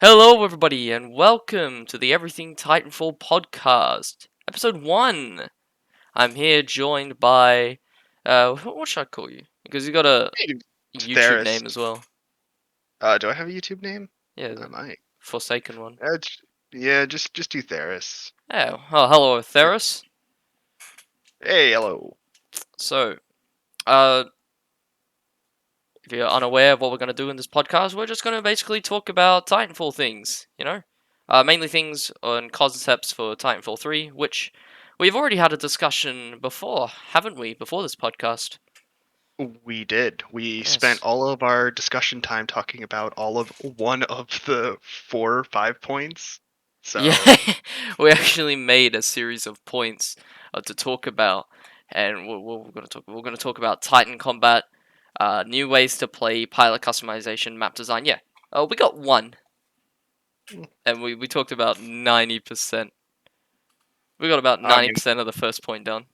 Hello, everybody, and welcome to the Everything Titanfall podcast, episode 1. I'm here joined by, what should I call you? Because you got a Hey, YouTube Therus. name as well. Do I have a YouTube name? Yeah, I the might. Forsaken one. Yeah, just do Therus. Oh, hello, Therus. Hey, hello. So, uh, if you're unaware of what we're going to do in this podcast, we're just going to basically talk about Titanfall things, mainly things on concepts for Titanfall 3, which we've already had a discussion before, haven't we, before this podcast? We did. We spent Yes. all of our discussion time talking about all of one of the 4 or 5 points. Yeah, So, we actually made a series of points to talk about, and we're going to talk. We're going to talk about Titan combat, new ways to play, pilot customization, map design. Yeah, we got one, and we talked about 90%. We got about I ninety mean, percent of the first point done.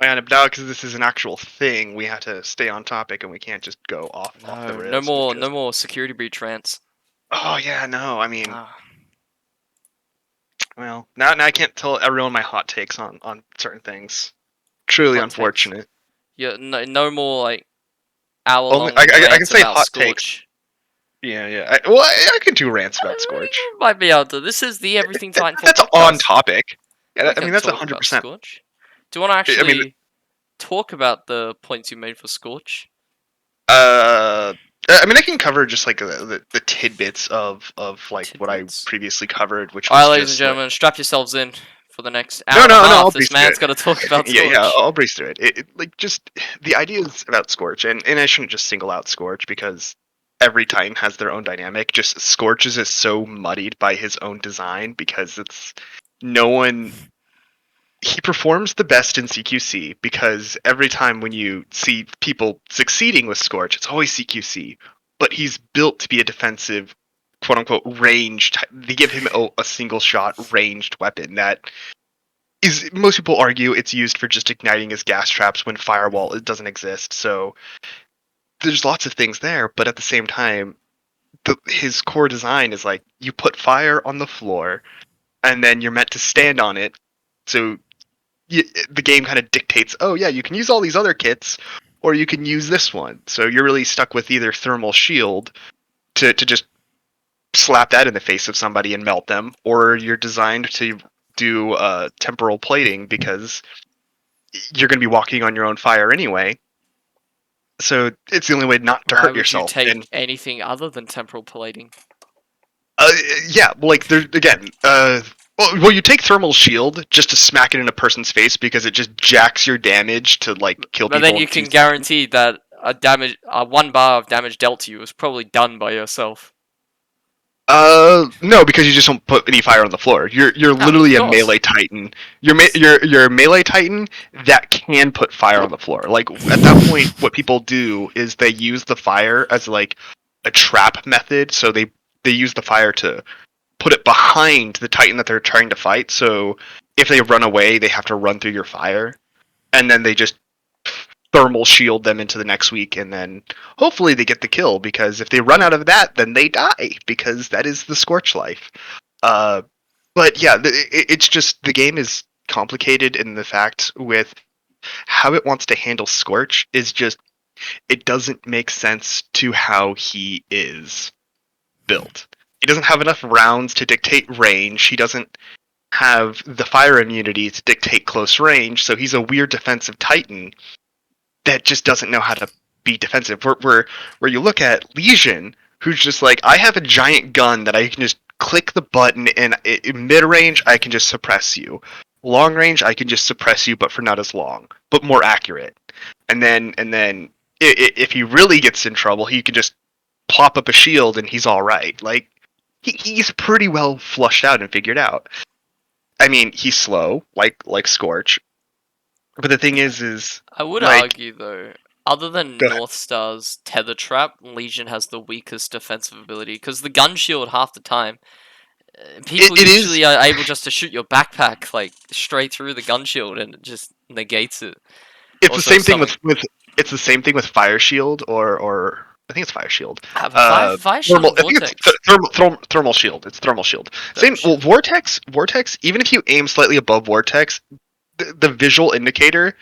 and now because this is an actual thing, we have to stay on topic and we can't just go off the No, rails with no just. more security breach rants. Oh yeah, no. I mean, Ah, well, now I can't tell everyone my hot takes on certain things. Truly hot takes. unfortunate. Yeah, no more like hour Only long I can rants say about hot takes. Scorch. Yeah. I can do rants about Scorch. We might be able to. This is the Everything Titanfall That's on podcast. topic. Yeah, We I mean can that's talk about 100%. Scorch. Do you want to I mean, actually talk about the points you made for Scorch? uh, I can cover just like the tidbits of like what I Tidbits. previously covered, which Alright, was ladies and just like gentlemen, strap yourselves in for the next no, hour and a no, no. half. I'll This breeze through man's it. got to talk about Yeah, Scorch. I'll breeze through it. Like just the ideas about Scorch, and I shouldn't just single out Scorch because every Titan has their own dynamic. Just Scorch is just so muddied by his own design because it's no one he performs the best in CQC because every time when you see people succeeding with Scorch, it's always CQC. But he's built to be a defensive, quote unquote, ranged. They give him a single shot ranged weapon that is. Most people argue it's used for just igniting his gas traps when firewall it doesn't exist. So there's lots of things there, but at the same time, his core design is like you put fire on the floor, and then you're meant to stand on it. So the game kind of dictates, oh yeah, you can use all these other kits, or you can use this one. So you're really stuck with either thermal shield to just slap that in the face of somebody and melt them, or you're designed to do temporal plating because you're going to be walking on your own fire anyway. So it's the only way not to Why hurt would you yourself. take And anything other than temporal plating? uh, yeah, like there again. Well, you take thermal shield just to smack it in a person's face because it just jacks your damage to like kill But then people in you 2 can seconds. guarantee that one bar of damage dealt to you was probably done by yourself. No, because you just don't put any fire on the floor. You're Ah, of literally a course. melee titan. You're a melee titan that can put fire on the floor. Like at that point, what people do is they use the fire as like a trap method. So they use the fire to put it behind the titan that they're trying to fight. So if they run away, they have to run through your fire, and then they just thermal shield them into the next week, and then hopefully they get the kill, because if they run out of that, then they die, because that is the Scorch life. uh but yeah, it's just the game is complicated in the fact with how it wants to handle Scorch is just it doesn't make sense to how he is built. He doesn't have enough rounds to dictate range. He doesn't have the fire immunity to dictate close range, so he's a weird defensive titan that just doesn't know how to be defensive. Where you look at Legion, who's just like, I have a giant gun that I can just click the button, and in mid range I can just suppress you. Long range I can just suppress you, but for not as long, but more accurate. And then if he really gets in trouble, he can just plop up a shield and he's all right. Like he's pretty well flushed out and figured out. I mean, he's slow, like Scorch. But the thing is I would like, argue, though, other than North Star's Tether Trap, Legion has the weakest defensive ability, because the gun shield half the time, people it is. usually are able just to shoot your backpack, like, straight through the gun shield, and it just negates it. It's the Also, same thing something... with it's the same thing with Fire Shield or I think it's fire shield. But fire shield Thermal. and I think it's vortex. thermal shield. It's thermal shield. Thermal Same. Well, shield. vortex. Even if you aim slightly above vortex, the visual indicator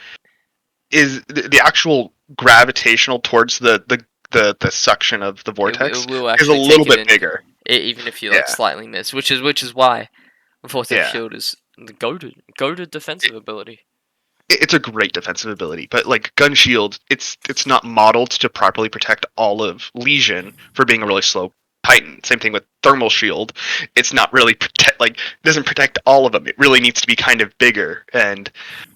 is the actual gravitational towards the suction of the It vortex will is a actually little take it bit in, bigger. even if you like Yeah. slightly miss, which is why vortex Yeah. shield is the goated defensive ability. It's a great defensive ability, but like gun shield, it's not modeled to properly protect all of Legion for being a really slow Titan. Same thing with thermal shield. It's not really doesn't protect all of them. It really needs to be kind of bigger and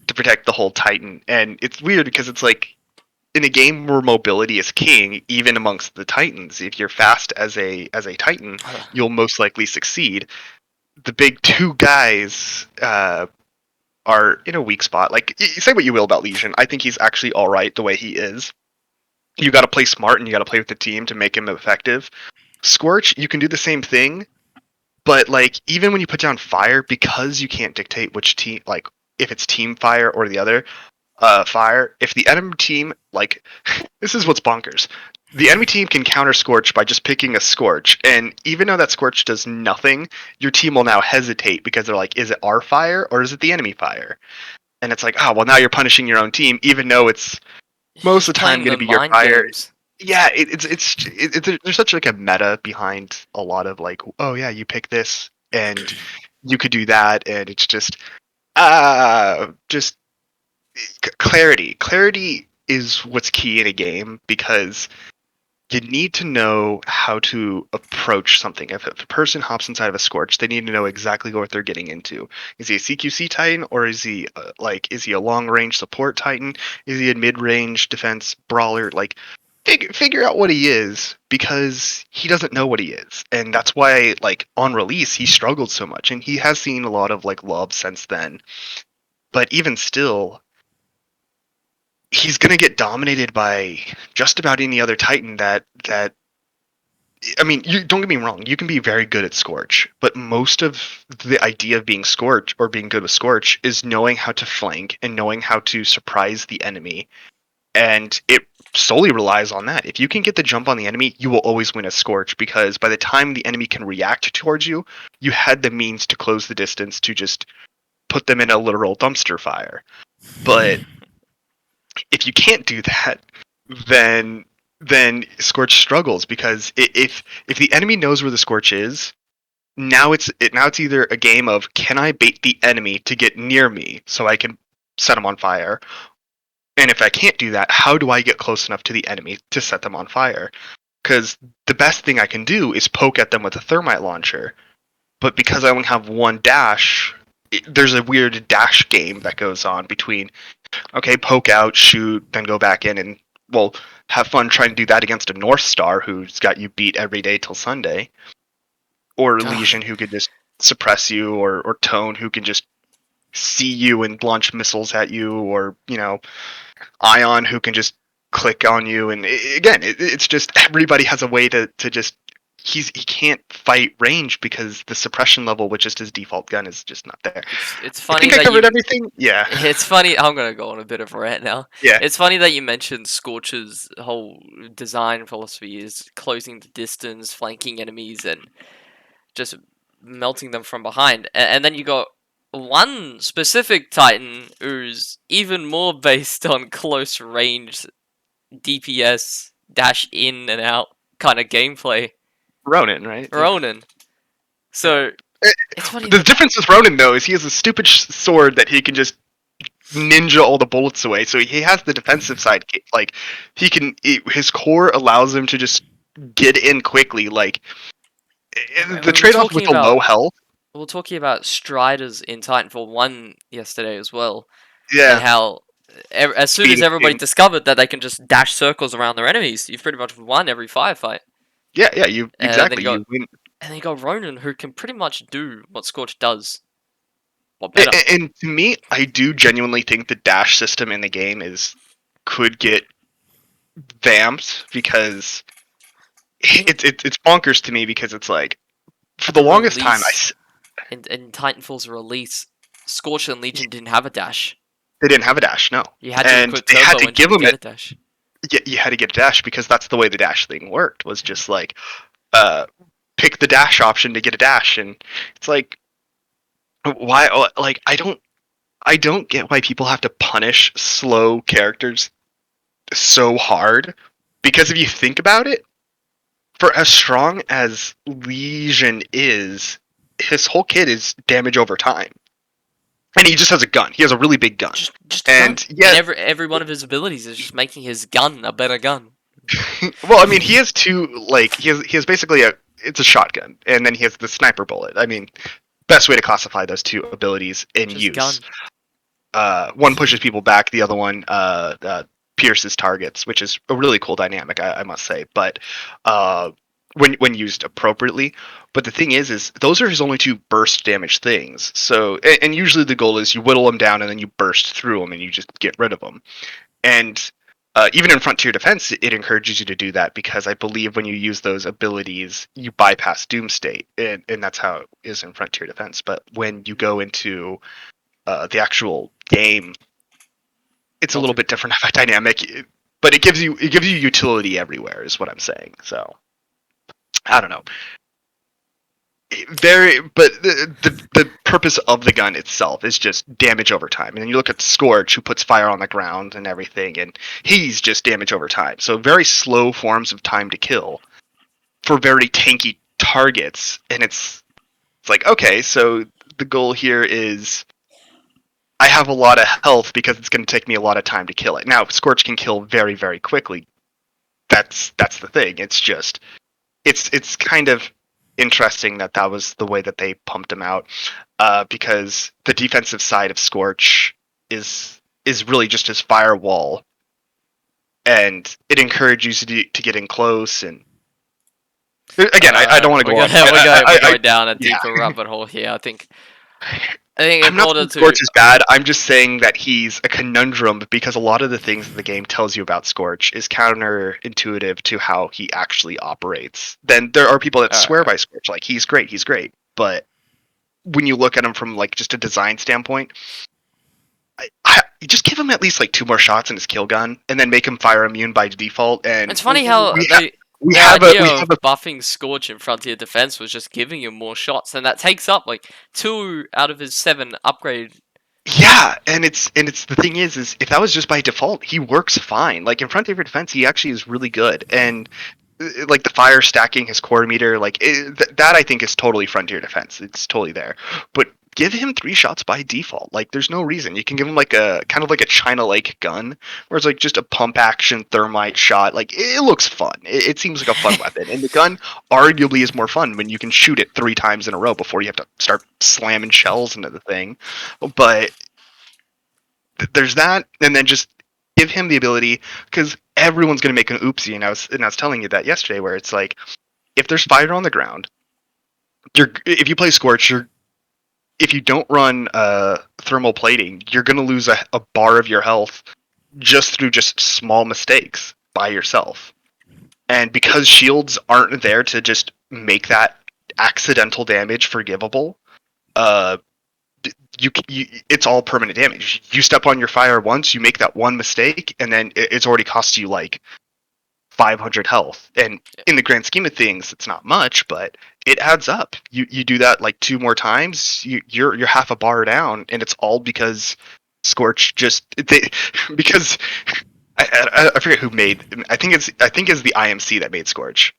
to protect the whole Titan. And it's weird because it's like in a game where mobility is king, even amongst the Titans, if you're fast as a Titan, you'll most likely succeed. The big two guys are in a weak spot. Like, say what you will about Legion, I think he's actually all right the way he is. You got to play smart and you got to play with the team to make him effective. Scorch, you can do the same thing, but like even when you put down fire, because you can't dictate which team, like if it's team fire or the other fire, if the enemy team like this is what's bonkers. The enemy team can counter Scorch by just picking a Scorch, and even though that Scorch does nothing, your team will now hesitate because they're like, is it our fire or is it the enemy fire? And it's like, oh, well, now you're punishing your own team, even though it's most He's of the time playing going to the be your mind fire. games. Yeah, there's such like a meta behind a lot of like, oh yeah, you pick this and you could do that, and it's just clarity. Clarity is what's key in a game because you need to know how to approach something. If a person hops inside of a Scorch, they need to know exactly what they're getting into. Is he a CQC Titan or is he is he a long range support Titan? Is he a mid range defense brawler? Like figure out what he is because he doesn't know what he is, and that's why like on release he struggled so much, and he has seen a lot of like love since then. But even still, he's gonna get dominated by just about any other Titan that I mean, you don't get me wrong. You can be very good at Scorch, but most of the idea of being Scorch or being good with Scorch is knowing how to flank and knowing how to surprise the enemy. And it solely relies on that. If you can get the jump on the enemy, you will always win a Scorch because by the time the enemy can react towards you, you had the means to close the distance to just put them in a literal dumpster fire. But if you can't do that, then Scorch struggles because if the enemy knows where the Scorch is, now it's either a game of can I bait the enemy to get near me so I can set them on fire, and if I can't do that, how do I get close enough to the enemy to set them on fire? Because the best thing I can do is poke at them with a thermite launcher, but because I only have one dash, there's a weird dash game that goes on between okay, poke out, shoot, then go back in and well, have fun trying to do that against a North Star who's got you beat every day till Sunday, or Legion who could just suppress you, or Tone who can just see you and launch missiles at you, or Ion who can just click on you. And it's just everybody has a way to just he can't fight range because the suppression level with just his default gun is just not there. It's I funny think I that covered you. everything. Yeah. It's funny. I'm gonna go on a bit of a rant now. Yeah. It's funny that you mentioned Scorch's whole design philosophy is closing the distance, flanking enemies, and just melting them from behind. And then you got one specific Titan who's even more based on close range DPS dash in and out kind of gameplay. Ronin, right? Yeah. Ronin. So it's funny The that difference with Ronin though is he has a stupid sword that he can just ninja all the bullets away. So he has the defensive side. Like his core allows him to just get in quickly. Like the we were trade-off with talking the about low health. Striders in Titanfall 1 yesterday as well, and Yeah, how as soon as speeding everybody game. discovered that they can just dash circles around their enemies, you've pretty much won every firefight. Yeah. You And then exactly. You win. you got Ronin who can pretty much do what Scorch does, or better. And to me, I do genuinely think the dash system in the game could get vamped because I think it's bonkers to me because it's like for the the longest time release in Titanfall's release, Scorch and Legion didn't have a dash. they didn't have a dash, no, You had to and equip they had Turbo to Engine give to them get it. a dash. you had to get a dash because that's the way the dash thing worked. Was just like uh, pick the dash option to get a dash, and it's like why? Like I don't get why people have to punish slow characters so hard. Because if you think about it, for as strong as Legion is, his whole kit is damage over time. And he just has a gun. He has a really big gun. Just a gun. And yeah, And every one of his abilities is just making his gun a better gun. well, I mean, he has two. Like he has basically it's a shotgun, and then he has the sniper bullet. I mean, best way to classify those two abilities in Just gun. use. One pushes people back, the other one pierces targets, which is a really cool dynamic, I must say. But when used appropriately. But the thing is those are his only two burst damage things. So, and usually the goal is you whittle them down and then you burst through them and you just get rid of them. And even in Frontier Defense, it encourages you to do that because I believe when you use those abilities, you bypass Doom State, and that's how it is in Frontier Defense. But when you go into the actual game, it's a little bit different of a dynamic, but it gives you utility everywhere, is what I'm saying. So I don't know. But the purpose of the gun itself is just damage over time. And then you look at Scorch, who puts fire on the ground and everything, and he's just damage over time. So very slow forms of time to kill for very tanky targets. And it's like, okay, so the goal here is I have a lot of health because it's going to take me a lot of time to kill it. Now, Scorch can kill very, very quickly. That's the thing. It's just it's kind of interesting that that was the way that they pumped him out, because the defensive side of Scorch is really just his firewall, and it encourages you to get in close. And again, I don't want to go on. We're going down a deeper rabbit hole here. I think I'm in not order saying to Scorch is bad. I'm just saying that he's a conundrum because a lot of the things that the game tells you about Scorch is counterintuitive to how he actually operates. Then there are people that swear by Scorch, like he's great. But when you look at him from like just a design standpoint, you just give him at least like 2 more shots in his kill gun, and then make him fire immune by default. And it's funny how we have a buffing Scorch in Frontier Defense was just giving him more shots, and that takes up like 2 out of his 7 upgrade. Yeah, and it's the thing is if that was just by default, he works fine. Like in Frontier Defense, he actually is really good, and like the fire stacking his core meter, like that I think is totally Frontier Defense. It's totally there, but give him 3 shots by default. Like there's no reason. You can give him like a kind of like a China Lake gun, where it's like just a pump action thermite shot. Like it looks fun. It seems like a fun weapon, and the gun arguably is more fun when you can shoot it 3 times in a row before you have to start slamming shells into the thing. But there's that, and then just give him the ability, because everyone's going to make an oopsie, and I was telling you that yesterday, where it's like if there's fire on the ground, if you play Scorch, if you don't run thermal plating, you're going to lose a bar of your health just through just small mistakes by yourself. And because shields aren't there to just make that accidental damage forgivable, it's all permanent damage. You step on your fire once, you make that one mistake, and then it's already cost you like 500 health. And in the grand scheme of things, it's not much, but it adds up. You do that like 2 more times, you're half a bar down, and it's all because Scorch because I forget who made. I think it's the IMC that made Scorch.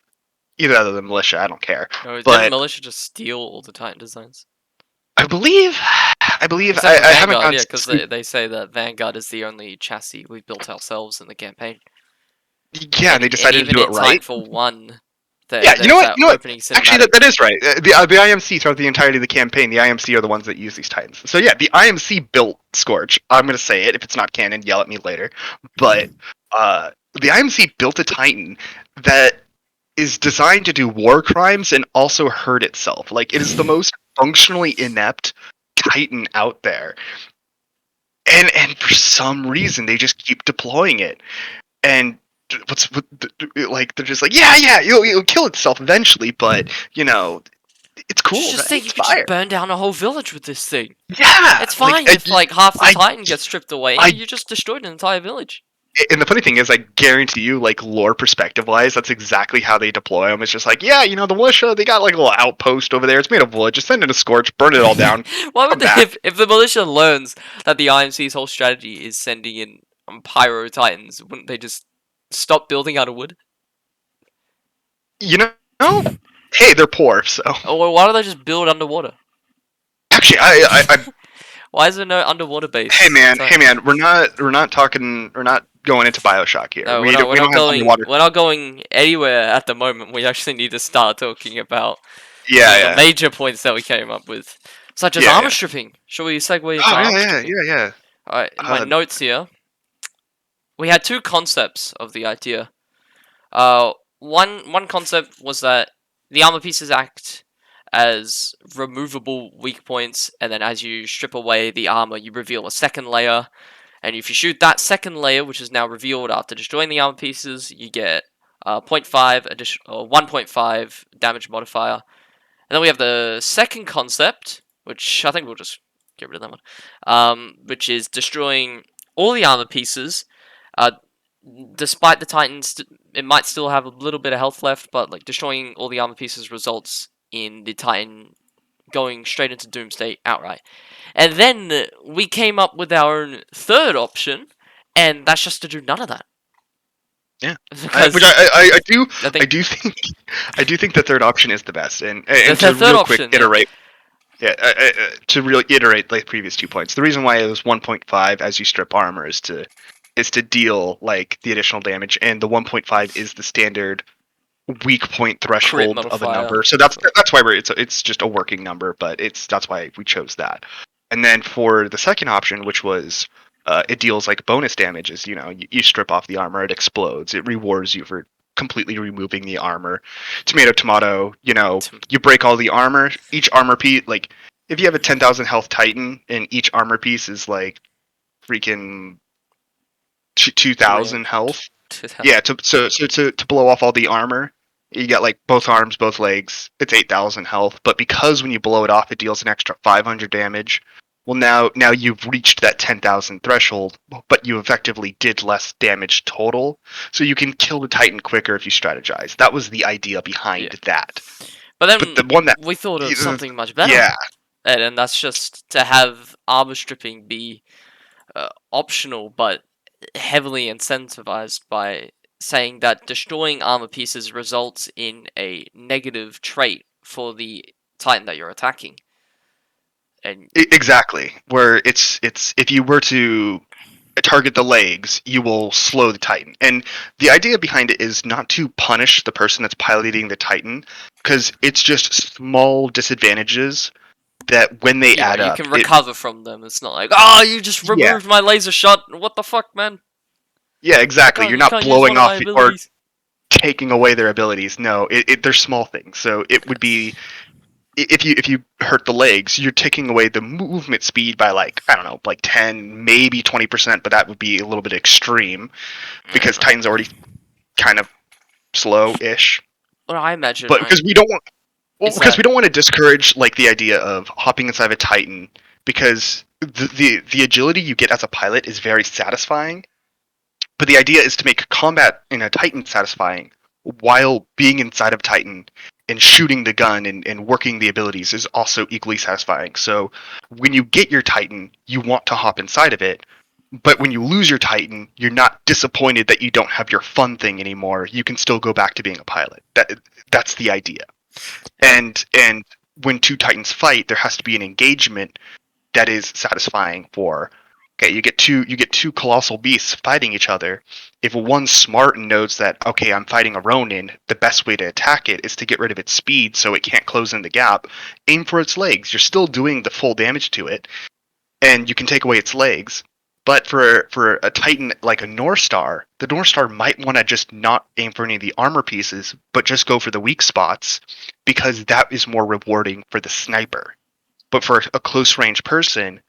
Either other than Militia, I don't care. No, but didn't Militia just steal all the Titan designs? I believe I haven't gone. Yeah, because they say that Vanguard is the only chassis we built ourselves in the campaign. Yeah, and they decided to do it right. Titanfall 1. Yeah, you know what? Actually, that is right. The IMC throughout the entirety of the campaign, the IMC are the ones that use these Titans. So yeah, the IMC built Scorch. I'm going to say it. If it's not canon, yell at me later. But the IMC built a Titan that is designed to do war crimes and also hurt itself. Like, it is the most functionally inept Titan out there. And for some reason, they just keep deploying it. And like they're just like, yeah, it'll kill itself eventually, but it's cool. Just think, you could just burn down a whole village with this thing. Yeah, it's fine if like half the Titan gets stripped away. You just destroyed an entire village. And the funny thing is, I guarantee you, like lore perspective wise, that's exactly how they deploy them. It's just like, yeah, the militia, they got like a little outpost over there. It's made of wood. Just send in a scorch, burn it all down, Why would come they, back. if the militia learns that the IMC's whole strategy is sending in pyro titans, wouldn't they just stop building out of wood? You know, hey, they're poor, so Or why don't they just build underwater? actually, I Why is there no underwater hey base? man, hey man, we're not talking, we're not going into Bioshock here. No, We don't, we don't have underwater. we're not going anywhere at the moment. We actually need to start talking about Yeah, the yeah, major points that we came up with, such as yeah, armor yeah. stripping. Shall we segue into Oh yeah, armor yeah, stripping? yeah, yeah. Alright, in my Uh, notes here, we had two concepts of the idea. One concept was that the armor pieces act as removable weak points, and then as you strip away the armor, you reveal a second layer. And if you shoot that second layer, which is now revealed after destroying the armor pieces, you get zero point 0.5 or 1.5 damage modifier. And then we have the second concept, which I think we'll just get rid of that one, which is destroying all the armor pieces. Uh, Despite the Titans, it might still have a little bit of health left, but like destroying all the armor pieces results in the Titan going straight into Doomsday outright. And then we came up with our own third option, and that's just to do none of that. yeah. Which Because I do I I think do think I do think the third option is the best. And the to third real quick option, yeah, iterate, yeah, to really iterate the previous 2 points. The reason why it was 1.5 as you strip armor is to deal like the additional damage, and the 1.5 is the standard weak point crit threshold of a modifier. number. So that's why it's just a working number, but that's why we chose that. And then for the second option, which was it deals like bonus damages. You strip off the armor, it explodes. It rewards you for completely removing the armor. Tomato, tomato. You break all the armor. Each armor piece, like if you have a 10,000 health Titan, and each armor piece is like freaking 2,000 300 health. to Yeah, health. to blow off all the armor, you got like both arms, both legs. It's 8,000 health, but because when you blow it off, it deals an extra 500 damage. Well, now you've reached that 10,000 threshold, but you effectively did less damage total, so you can kill the Titan quicker if you strategize. That was the idea Yeah. behind that. But But then the one that, we thought of something much better, yeah, and that's just to have armor stripping be optional, but heavily incentivized by saying that destroying armor pieces results in a negative trait for the Titan that you're attacking. And exactly. Where it's if you were to target the legs, you will slow the Titan. And the idea behind it is not to punish the person that's piloting the Titan, because it's just small disadvantages that when they add you up, can recover from them. It's not like, oh, you just yeah, removed my laser shot. What the fuck, man? yeah, exactly. You're You not can't use one blowing of my off or abilities. taking away their abilities. No, they're small things. So it would Yes. be, if you hurt the legs, you're taking away the movement speed by like, I don't know, like 10, maybe 20%, but that would be a little bit extreme because Titan's already kind of slow-ish. What I imagine, But right, is because that we don't want to discourage like the idea of hopping inside of a Titan, because the agility you get as a pilot is very satisfying. But the idea is to make combat in a Titan satisfying while being inside of Titan and shooting the gun and working the abilities is also equally satisfying. So when you get your Titan, you want to hop inside of it. But when you lose your Titan, you're not disappointed that you don't have your fun thing anymore. You can still go back to being a pilot. That's the idea. and And when two Titans fight, there has to be an engagement that is satisfying for, okay, you get two colossal beasts fighting each other. If one's smart and knows that, okay, I'm fighting a Ronin, the best way to attack it is to get rid of its speed so it can't close in the gap. Aim for its legs. You're still doing the full damage to it, and you can take away its legs. But for a Titan like a North Star, the North Star might want to just not aim for any of the armor pieces, but just go for the weak spots, because that is more rewarding for the sniper. But for a close range person,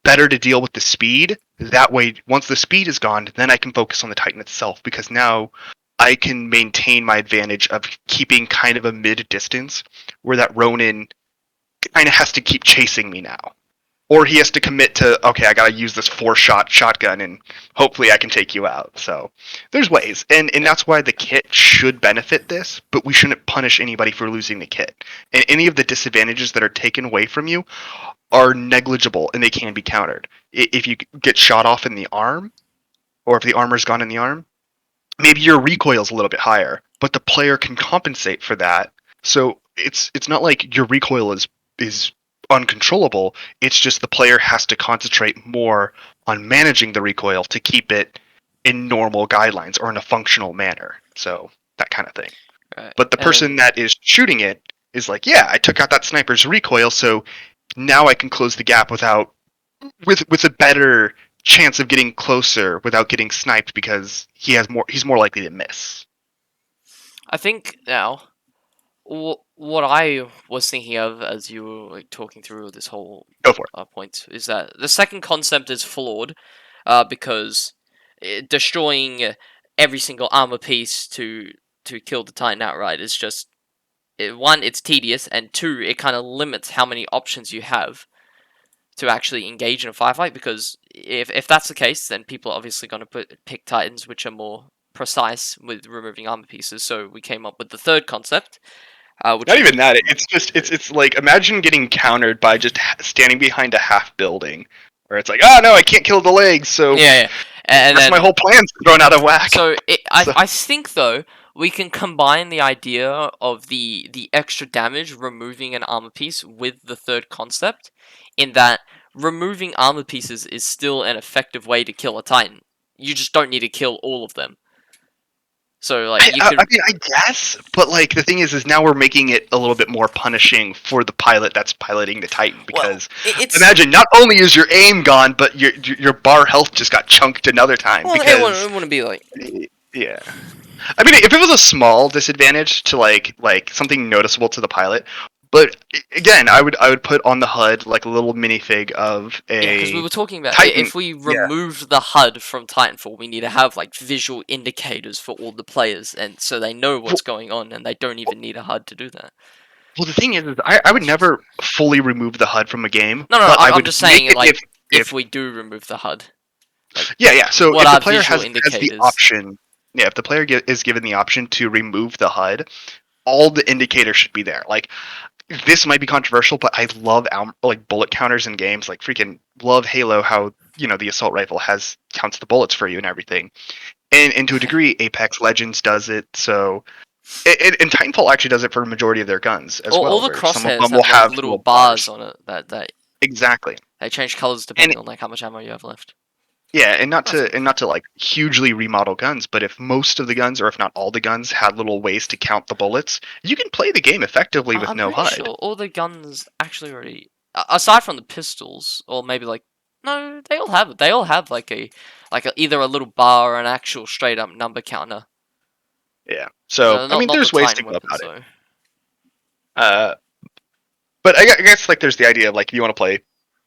better to deal with the speed. That way, once the speed is gone, then I can focus on the Titan itself, because now I can maintain my advantage of keeping kind of a mid distance, where that Ronin kind of has to keep chasing me now. or he has to commit to, okay, I gotta use this 4-shot shotgun and hopefully I can take you out. So there's ways, and Yeah. that's why the kit should benefit this, but we shouldn't punish anybody for losing the kit. And any of the disadvantages that are taken away from you are negligible and they can be countered. If you get shot off in the arm, or if the armor's gone in the arm, maybe your recoil's a little bit higher, but the player can compensate for that. So it's not like your recoil is uncontrollable. It's just the player has to concentrate more on managing the recoil to keep it in normal guidelines or in a functional manner. So that kind of thing. Right. But the person And that is shooting it is like, yeah, I took out that sniper's recoil, so now I can close the gap with a better chance of getting closer without getting sniped because he's more likely to miss. I think now, what I was thinking of as you were like talking through this whole Go for it. point is that the second concept is flawed, because destroying every single armor piece to kill the Titan outright is just one, it's tedious, and two, it kind of limits how many options you have to actually engage in a firefight. Because if that's the case, then people are obviously going to pick Titans, which are more precise with removing armor pieces. So we came up with the third concept, which Not is even that. It's just it's like imagine getting countered by just standing behind a half building, where it's like, oh no, I can't kill the legs, so yeah, yeah. And that's my then whole plan's thrown out of whack. so So I think though we can combine the idea of the extra damage removing an armor piece with the third concept, in that removing armor pieces is still an effective way to kill a Titan. You just don't need to kill all of them. So like you I could, mean, I guess, but like the thing is now we're making it a little bit more punishing for the pilot that's piloting the Titan well, because it's imagine not only is your aim gone, but your bar health just got chunked another time well because it wouldn't be like yeah. I mean, if it was a small disadvantage to like something noticeable to the pilot, but again, I would put on the HUD like a little minifig of yeah, because we a were talking about Titan. if we Yeah. removed the HUD from Titanfall, we need to have like visual indicators for all the players, and so they know Well, what's going on, and they don't even need a HUD to do that. well, the thing is I would It's just never fully remove the HUD from a game, no, no. but I I'm would just make saying it like if if we do remove the HUD, like yeah. So what if the are player visual has the indicators? option, yeah, if the player is given the option to remove the HUD, all the indicators should be there. Like this might be controversial, but I love like bullet counters in games. Like freaking love Halo, how the assault rifle has counts the bullets for you and everything. And to a degree, Apex Legends does it. So and Titanfall actually does it for a majority of their guns as All well, the where some of crosshairs them will have like have little little bars bars. on it that Exactly. they change colors And depending on like how much ammo you have left. yeah, and not That's to cool. like hugely remodel guns, but if most of the guns, or if not all the guns, had little ways to count the bullets, you can play the game effectively with I'm no pretty HUD. sure all the guns actually already, aside from the pistols, or maybe like no, they all have like either a little bar or an actual straight up number counter. Yeah. So I mean, Not the there's ways to Titan go weapons about it. though. Uh, but I guess like there's the idea of like if you want to play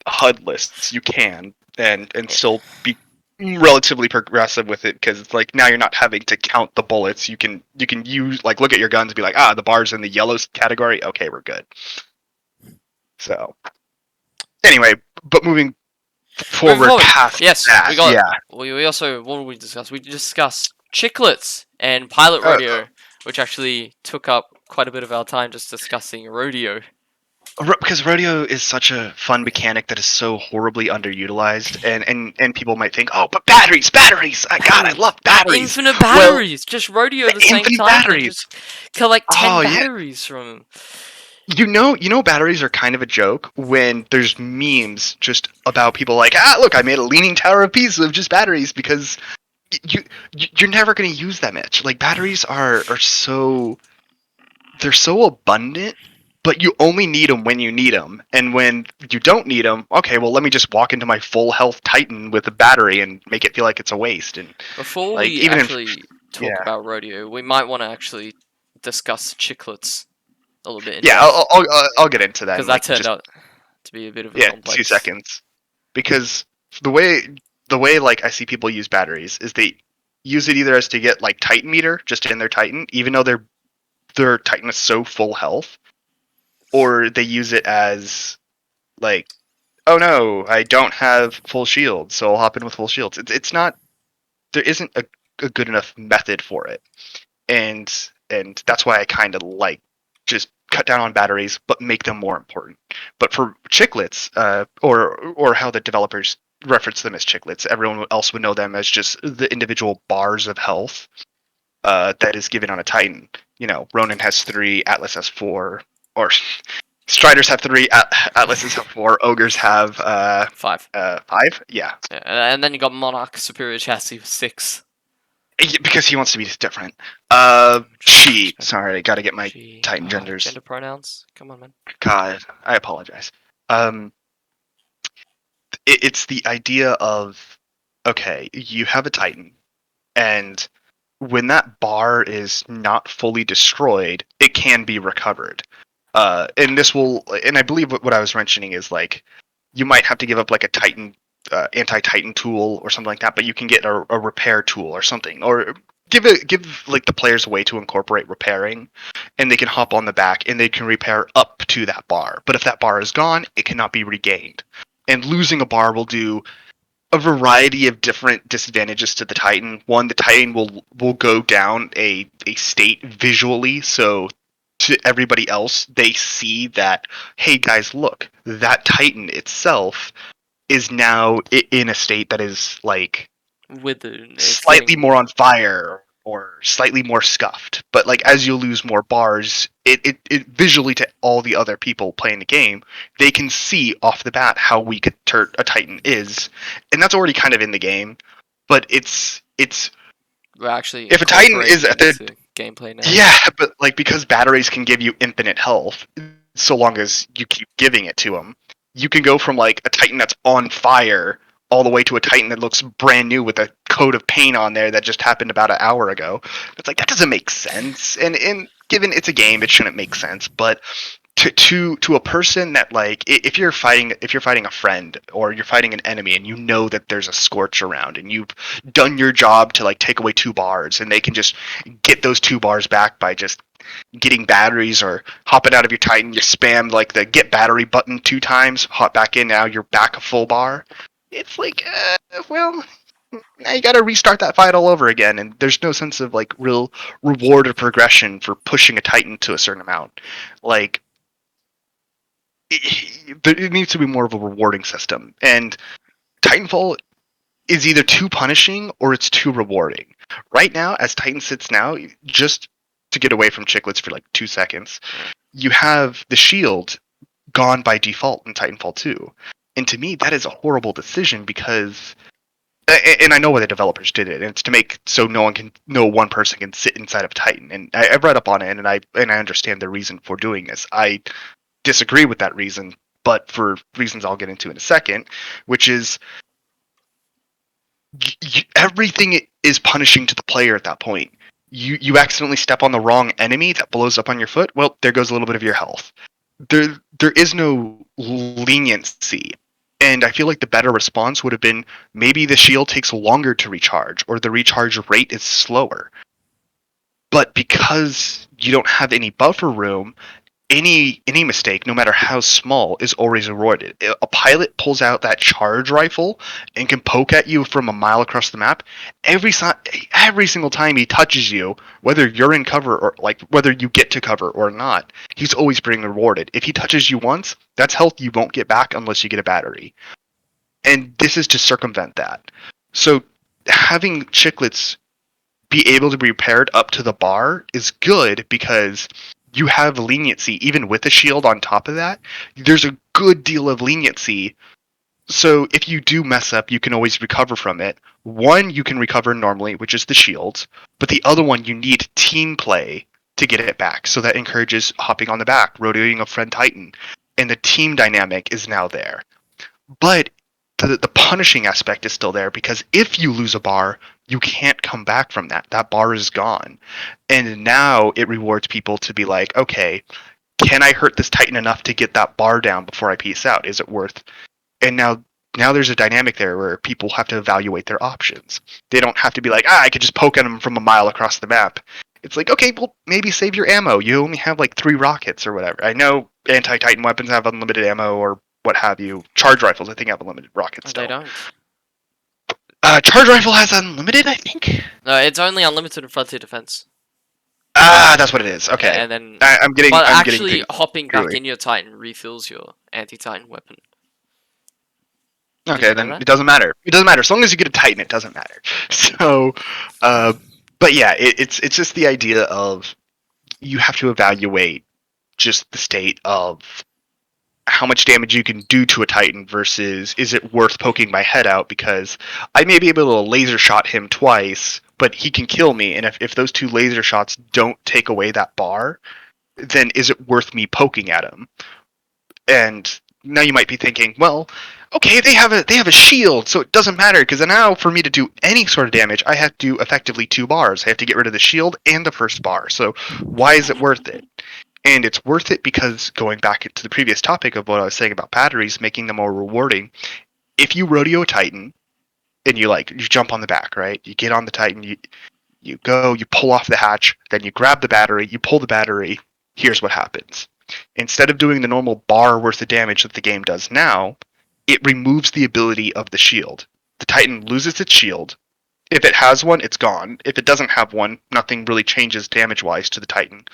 HUD lists, you can and Yeah. still be relatively progressive with it because it's like now you're not having to count the bullets. You can use like look at your guns and be like, the bar's in the yellow category. Okay, we're good. So anyway, but moving Moving forward forward, past yes, that, yeah. we also what did we discuss? We discussed chiclets and pilot Uh, rodeo, which actually took up quite a bit of our time just discussing rodeo. because rodeo is such a fun mechanic that is so horribly underutilized, and people might think, oh, but batteries, God, I Batteries, love batteries. infinite Well, batteries. Just rodeo the at the same infinite time, then batteries. just collect 10 Oh yeah, batteries from 'em. batteries are kind of a joke when there's memes just about people like, look, I made a leaning tower of Pisa of just batteries because you're never going to use that much. Like batteries are so they're so abundant, but you only need them when you need them, and when you don't need them, okay, well let me just walk into my full health Titan with a battery and make it feel like it's a waste. And Before like we even in actually talk yeah about rodeo, we might want to actually discuss chiclets a little bit in yeah depth, I'll get into that because in that like turned just out to be a bit of a yeah 2 complex. seconds because the way like I see people use batteries is they use it either as to get like Titan meter just in their Titan, even though their Titan is so full health, or they use it as like oh no, I don't have full shield, so I'll hop in with full shields. It's not, there isn't a good enough method for it, and that's why I kind of like just cut down on batteries, but make them more important. But for chiclets, or how the developers reference them as chiclets, everyone else would know them as just the individual bars of health that is given on a Titan. You know, Ronin has 3, Atlas has 4, or Striders have 3, Atlases have 4, Ogres have 5. 5. Yeah, Yeah, and then you got Monarch Superior Chassis with 6. because he wants to be different. She. Sorry, I got to get my She. Titan genders. Gender pronouns. Come on, man. God, I apologize. Um, it's the idea of, okay, you have a Titan, and when that bar is not fully destroyed, it can be recovered. And this will, and I believe what I was mentioning is like, you might have to give up like a Titan, anti-Titan tool or something like that, but you can get a repair tool or something, or give like the players a way to incorporate repairing, and they can hop on the back and they can repair up to that bar. But if that bar is gone, it cannot be regained. And losing a bar will do a variety of different disadvantages to the Titan. One, the Titan will go down a state visually, so to everybody else, they see that, hey guys, look, that Titan itself is now in a state that is like Withered. It's slightly getting. more on fire or slightly more scuffed. But like as you lose more bars, it visually to all the other people playing the game, they can see off the bat how weak a Titan is, and that's already kind of in the game. But it's We're actually if a Titan is incorporating at it the, into gameplay now. yeah, but like because batteries can give you infinite health, so long as you keep giving it to them, you can go from like a Titan that's on fire all the way to a Titan that looks brand new with a coat of paint on there that just happened about an hour ago. It's like that doesn't make sense, and given it's a game, it shouldn't make sense. But to a person that like if you're fighting a friend or you're fighting an enemy and you know that there's a scorch around and you've done your job to like take away 2 bars and they can just get those 2 bars back by just getting batteries or hopping out of your Titan, you spam like the get battery button 2 times, hop back in, now you're back a full bar. It's like, well, now you got to restart that fight all over again, and there's no sense of like real reward or progression for pushing a Titan to a certain amount. Like, it needs to be more of a rewarding system, and Titanfall is either too punishing or it's too rewarding. Right now, as Titan sits now, just to get away from chiclets for like 2 seconds, you have the shield gone by default in Titanfall 2. And to me, that is a horrible decision because, and I know why the developers did it, and it's to make so no one person can sit inside of Titan. And I've read up on it, and I understand the reason for doing this. I disagree with that reason, but for reasons I'll get into in a second, which is everything is punishing to the player at that point. You accidentally step on the wrong enemy that blows up on your foot. Well, there goes a little bit of your health. There is no leniency, and I feel like the better response would have been maybe the shield takes longer to recharge or the recharge rate is slower. But because you don't have any buffer room, any mistake, no matter how small, is always rewarded. A pilot pulls out that charge rifle and can poke at you from a mile across the map. Every single time he touches you, whether you're in cover or like whether you get to cover or not, he's always being rewarded. If he touches you once, that's health you won't get back unless you get a battery. And this is to circumvent that. So having chiclets be able to be repaired up to the bar is good because you have leniency even with a shield on top of that. There's a good deal of leniency. So if you do mess up, you can always recover from it. One you can recover normally, which is the shields, but the other one you need team play to get it back. So that encourages hopping on the back, rotating a friend Titan, and the team dynamic is now there. But the punishing aspect is still there because if you lose a bar, you can't come back from that. That bar is gone. And now it rewards people to be like, okay, can I hurt this Titan enough to get that bar down before I peace out? Is it worth? And now there's a dynamic there where people have to evaluate their options. They don't have to be like, I could just poke at them from a mile across the map. It's like, okay, well, maybe save your ammo. You only have like 3 rockets or whatever. I know anti-Titan weapons have unlimited ammo or what have you. Charge rifles, I think, have unlimited rockets They still. don't. Charge rifle has unlimited, I think. No, it's only unlimited in frontier defense. Ah, that's what it is. Okay, And then, I'm getting but actually, things hopping back screwy. in your Titan refills your anti-Titan weapon. Did Okay, you know then that? it doesn't matter. It doesn't matter as long as you get a Titan. It doesn't matter. So, but yeah, it's just the idea of you have to evaluate just the state of how much damage you can do to a Titan versus is it worth poking my head out because I may be able to laser shot him twice, but he can kill me, and if those two laser shots don't take away that bar, then is it worth me poking at him? And now you might be thinking, well, okay, they have a shield, so it doesn't matter because now for me to do any sort of damage, I have to do effectively 2 bars. I have to get rid of the shield and the first bar. So why is it worth it? And it's worth it because going back to the previous topic of what I was saying about batteries, making them more rewarding. If you rodeo a Titan and you jump on the back, right? You get on the Titan, you go, you pull off the hatch, then you grab the battery, you pull the battery. Here's what happens. Instead of doing the normal bar worth of damage that the game does now, it removes the ability of the shield. The Titan loses its shield. If it has one, it's gone. If it doesn't have one, nothing really changes damage wise to the Titan.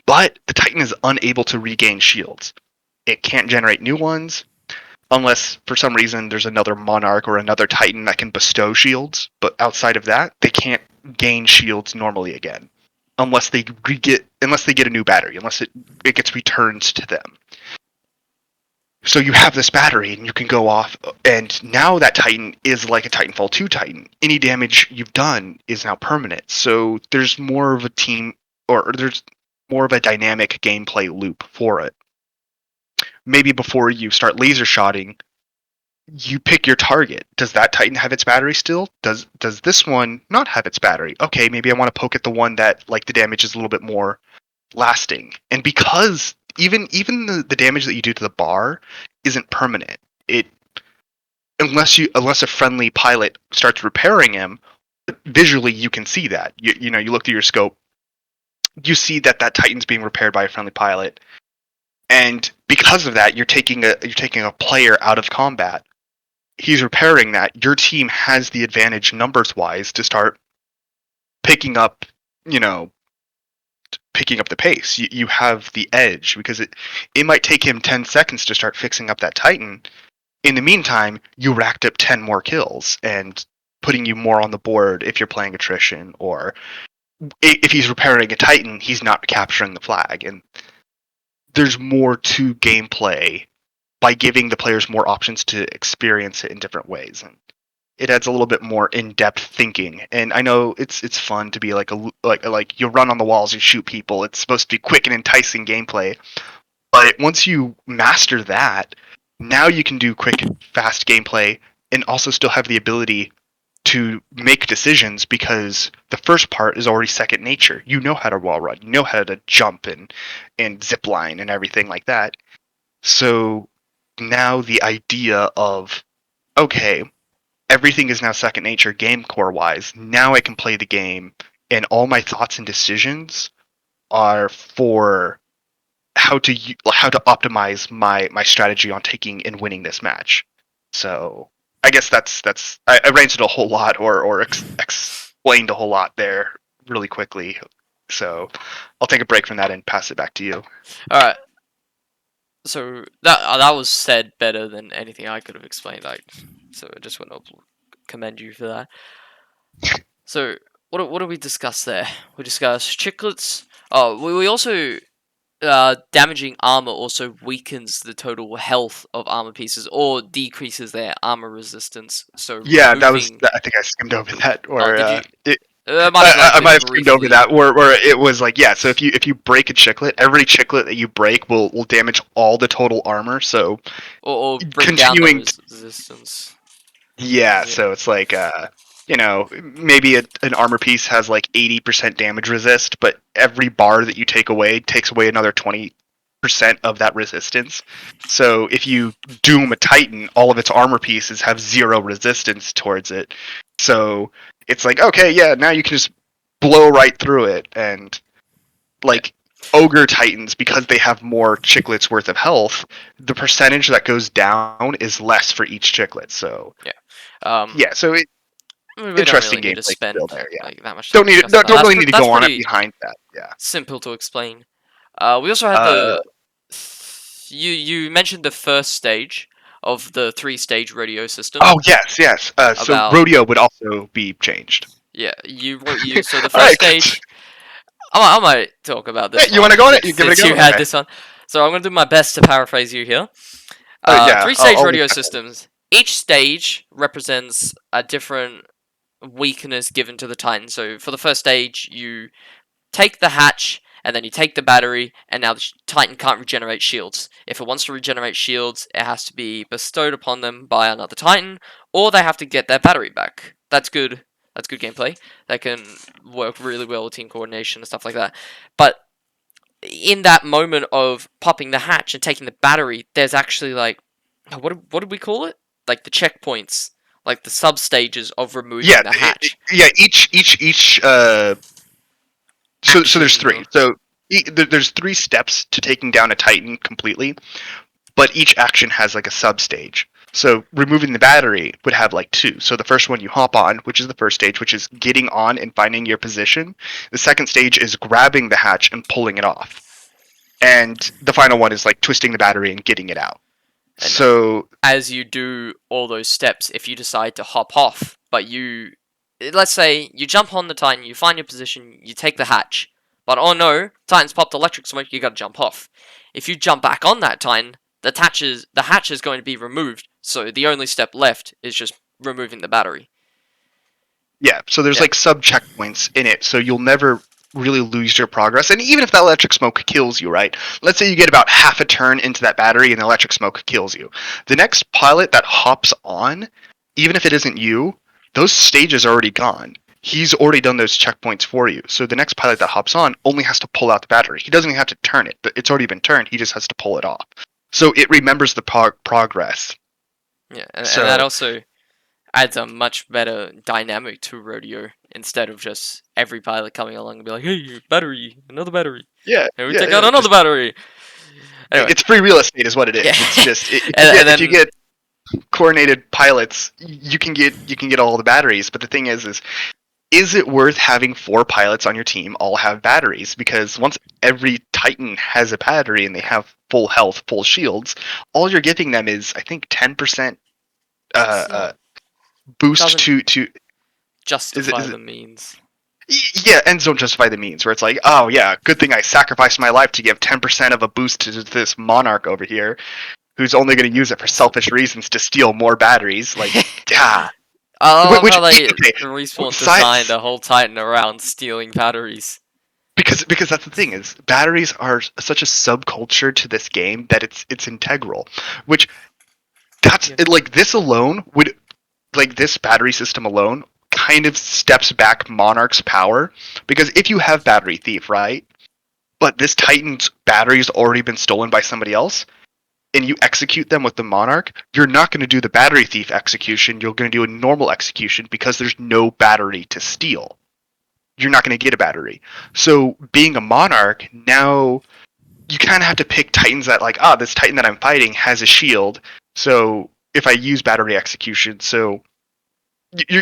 But the Titan is unable to regain shields. It can't generate new ones unless for some reason there's another Monarch or another Titan that can bestow shields. But outside of that, they can't gain shields normally again unless they get a new battery, unless it gets returned to them. So you have this battery and you can go off, and now that Titan is like a Titanfall 2 Titan. Any damage you've done is now permanent. So there's more of a team, or there's more of a dynamic gameplay loop for it. Maybe before you start laser shotting, you pick your target. Does that Titan have its battery still? Does this one not have its battery? Okay, maybe I want to poke at the one that like the damage is a little bit more lasting. And because even the damage that you do to the bar isn't permanent. It unless a friendly pilot starts repairing him, visually you can see that. You look through your scope, you see that Titan's being repaired by a friendly pilot. And because of that, you're taking a player out of combat. He's repairing that. Your team has the advantage numbers wise to start picking up, you know, picking up the pace. You have the edge because it might take him 10 seconds to start fixing up that Titan. In the meantime, you racked up 10 more kills and putting you more on the board if you're playing attrition, or if he's repairing a Titan, he's not capturing the flag. And there's more to gameplay by giving the players more options to experience it in different ways. And it adds a little bit more in-depth thinking. And I know it's fun to be like you run on the walls, you shoot people. It's supposed to be quick and enticing gameplay. But once you master that, now you can do quick, fast gameplay and also still have the ability to make decisions because the first part is already second nature. You know how to wall run, you know how to jump and zip line and everything like that. So now the idea of, okay, everything is now second nature game core wise. Now I can play the game and all my thoughts and decisions are for how to optimize my strategy on taking and winning this match. So I guess that's I ranted a whole lot or explained a whole lot there really quickly. So I'll take a break from that and pass it back to you. All right. So that was said better than anything I could have explained. So I just want to commend you for that. So what do we discuss there? We discussed chiclets. Oh, we also damaging armor also weakens the total health of armor pieces or decreases their armor resistance. So Yeah, removing. I think I skimmed over that, Oh, or did you? it, I might have I might have skimmed over briefly, that, where it was like, yeah. So if you break a chiclet, every chiclet that you break will damage all the total armor. So or bring down the continuing, resistance. yeah. Yeah. So it's like maybe an armor piece has like 80% damage resist, but every bar that you take away takes away another 20% of that resistance. So if you doom a Titan, all of its armor pieces have 0 resistance towards it. So it's like, okay, yeah, now you can just blow right through it. And like ogre titans, because they have more chiclets worth of health, the percentage that goes down is less for each chiclet. So Yeah. Um, yeah, so we don't interesting really need to gameplay still spend there. Yeah, like that much time discussing that. don't really need to That's go on it pretty behind that. Yeah. simple to explain. We also had Uh, the you mentioned the first stage of the three-stage radio system oh yes, yes. So about rodeo would also be changed. yeah you so the All first right. stage I might talk about Yeah, this you want one to go on it? You give it a since go. you had Okay. this one. So I'm gonna do my best to paraphrase you here. Yeah, Three-stage I'll leave radio that in. systems. Each stage represents a different weakness given to the Titan. So for the first stage, you take the hatch, and then you take the battery, and now the Titan can't regenerate shields. If it wants to regenerate shields, it has to be bestowed upon them by another Titan, or they have to get their battery back. That's good. That's good gameplay. That can work really well with team coordination and stuff like that. But in that moment of popping the hatch and taking the battery, there's actually like what did we call it? Like the checkpoints, like the sub stages of removing Yeah, the hatch. yeah. Each. So there's Action. three. So there's three steps to taking down a Titan completely, but each action has like a sub stage. So removing the battery would have like two. So the first one you hop on, which is the first stage, which is getting on and finding your position. The second stage is grabbing the hatch and pulling it off. And the final one is like twisting the battery and getting it out. And So as you do all those steps, if you decide to hop off, but let's say you jump on the Titan, you find your position, you take the hatch, but oh no, Titan's popped electric smoke, you gotta jump off. If you jump back on that Titan, the hatch is going to be removed, so the only step left is just removing the battery. yeah, so there's Yeah. like sub checkpoints in it, so you'll never really lose your progress. And even if that electric smoke kills you, right? Let's say you get about half a turn into that battery and the electric smoke kills you. The next pilot that hops on, even if it isn't you, those stages are already gone. He's already done those checkpoints for you. So the next pilot that hops on only has to pull out the battery. He doesn't even have to turn it. It's already been turned. He just has to pull it off. So it remembers the progress. Yeah, and that So also adds a much better dynamic to rodeo instead of just every pilot coming along and be like, "Hey, battery, another battery. yeah, Hey, we yeah, take out yeah. another Just battery." Anyway, it's free real estate, is what it yeah, is. It's just and if you then get coordinated pilots, you can get all the batteries. But the thing is it worth having four pilots on your team all have batteries? Because once every Titan has a battery and they have full health, full shields, all you're giving them is I think 10% it's uh, not boost doesn't to justify is the it means. yeah, ends don't justify the means. Where it's like, oh yeah, good thing I sacrificed my life to give 10% of a boost to this monarch over here, who's only going to use it for So, selfish reasons to steal more batteries. Like, ah, I love which how they okay, Respawn designed science, a whole Titan around stealing batteries. because that's the thing is batteries are such a subculture to this game that it's integral. Which that's Yeah, it, like this alone would like this battery system alone kind of steps back Monarch's power, because if you have battery thief, right? But this Titan's battery's already been stolen by somebody else, and you execute them with the Monarch, you're not going to do the battery thief execution. You're going to do a normal execution because there's no battery to steal. You're not going to get a battery. So being a Monarch, now you kind of have to pick Titans that like, this Titan that I'm fighting has a shield. So if I use battery execution, so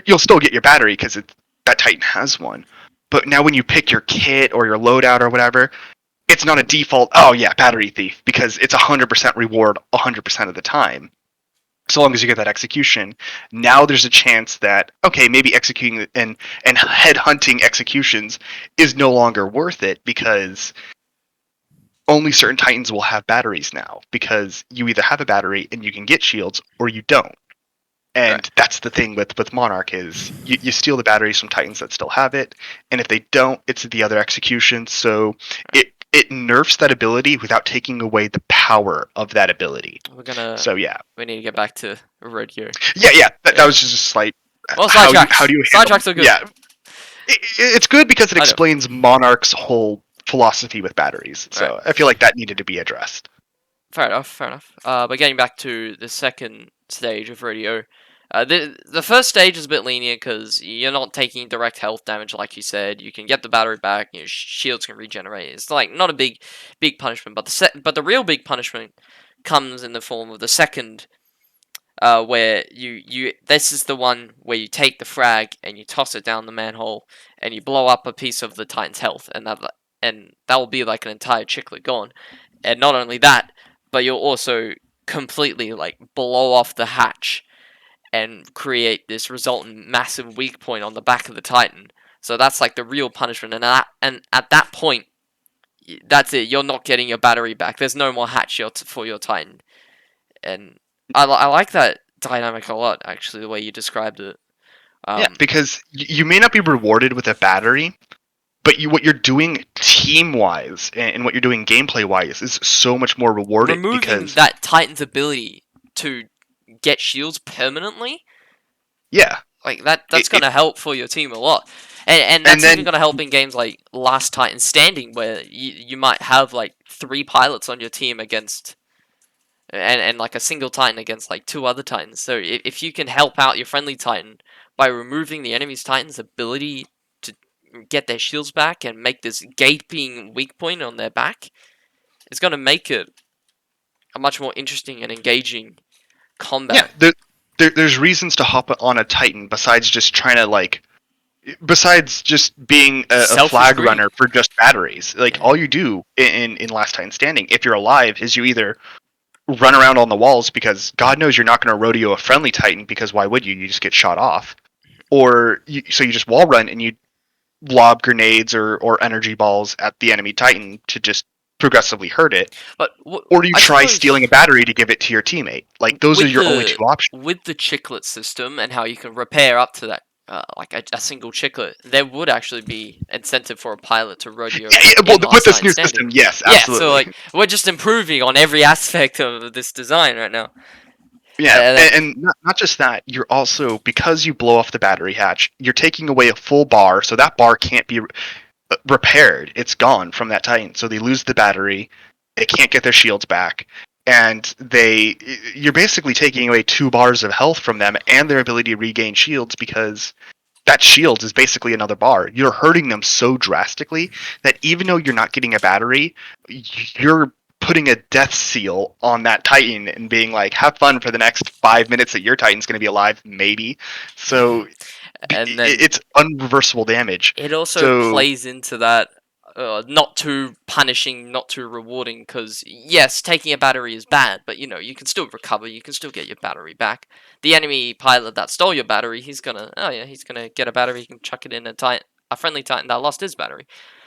you'll still get your battery because that Titan has one. But now when you pick your kit or your loadout or whatever, it's not a default, oh yeah, battery thief, because it's 100% reward 100% of the time. So long as you get that execution, now there's a chance that, okay, maybe executing and head hunting executions is no longer worth it, because only certain Titans will have batteries now, because you either have a battery and you can get shields or you don't. right. And that's the thing with Monarch is you steal the batteries from Titans that still have it, and if they don't, it's the other execution. So it nerfs that ability without taking away the power of that ability. We're gonna So yeah, we need to get back to rodeo. yeah. That Yeah. was just a slight. Well, How sidetracks. do you handle? Sidetracks are good. Yeah, it's good because it I know. explains Monarch's whole philosophy with batteries. All right. So I feel like that needed to be addressed. Fair enough. Fair enough. But getting back to the second stage of rodeo, The first stage is a bit lenient because you're not taking direct health damage, like you said. You can get the battery back. Your shields can regenerate. It's like not a big punishment, but the real big punishment comes in the form of the second, where you this is the one where you take the frag and you toss it down the manhole and you blow up a piece of the Titan's health, and that will be like an entire chiclet gone. And not only that, but you'll also completely like blow off the hatch and create this resultant massive weak point on the back of the Titan. So that's like the real punishment, and at that point, that's it. You're not getting your battery back. There's no more hatch for your Titan, and I like that dynamic a lot. Actually, the way you described it. Yeah, Um, because you may not be rewarded with a battery, but what you're doing team wise and what you're doing gameplay wise is so much more rewarding Removing because that Titan's ability to get shields permanently, yeah, like that's it gonna help for your team a lot. And and that's even then gonna help in games like Last Titan Standing, where you might have like 3 pilots on your team against and like a single Titan against like 2 other Titans. So if you can help out your friendly Titan by removing the enemy's Titan's ability to get their shields back and make this gaping weak point on their back, it's gonna make it a much more interesting and engaging yeah, combat. there's reasons to hop on a Titan besides just trying to like besides just being a Selfish flag greed. runner for just batteries. Like Yeah. all you do in Last Titan Standing, if you're alive, is you either run around on the walls because God knows you're not going to rodeo a friendly Titan because why would you? You just get shot off. Or so you just wall run and you lob grenades or energy balls at the enemy Titan to just progressively hurt it. But Or you I try stealing a suppose battery to give it to your teammate. Like those are your only two options. with the chiclet system and how you can repair up to that, like a single chiclet, there would actually be incentive for a pilot to rodeo Yeah, yeah, well, in with Last this Titan new Standing. system, yes, Yeah, so absolutely. like we're just improving on every aspect of this design right now. Yeah, And then and not just that, you're also because you blow off the battery hatch, you're taking away a full bar, so that bar can't be repaired. It's gone from that Titan, so they lose the battery. They can't get their shields back, and you're basically taking away 2 bars of health from them and their ability to regain shields because that shield is basically another bar. You're hurting them so drastically that even though you're not getting a battery, you're putting a death seal on that Titan and being like, have fun for the next 5 minutes that your Titan's going to be alive, maybe. So and then it's unreversible damage. it also So plays into that, not too punishing, not too rewarding. Because yes, taking a battery is bad, but you can still recover. You can still get your battery back. The enemy pilot that stole your battery, he's gonna get a battery. He can chuck it in a friendly Titan that lost his battery.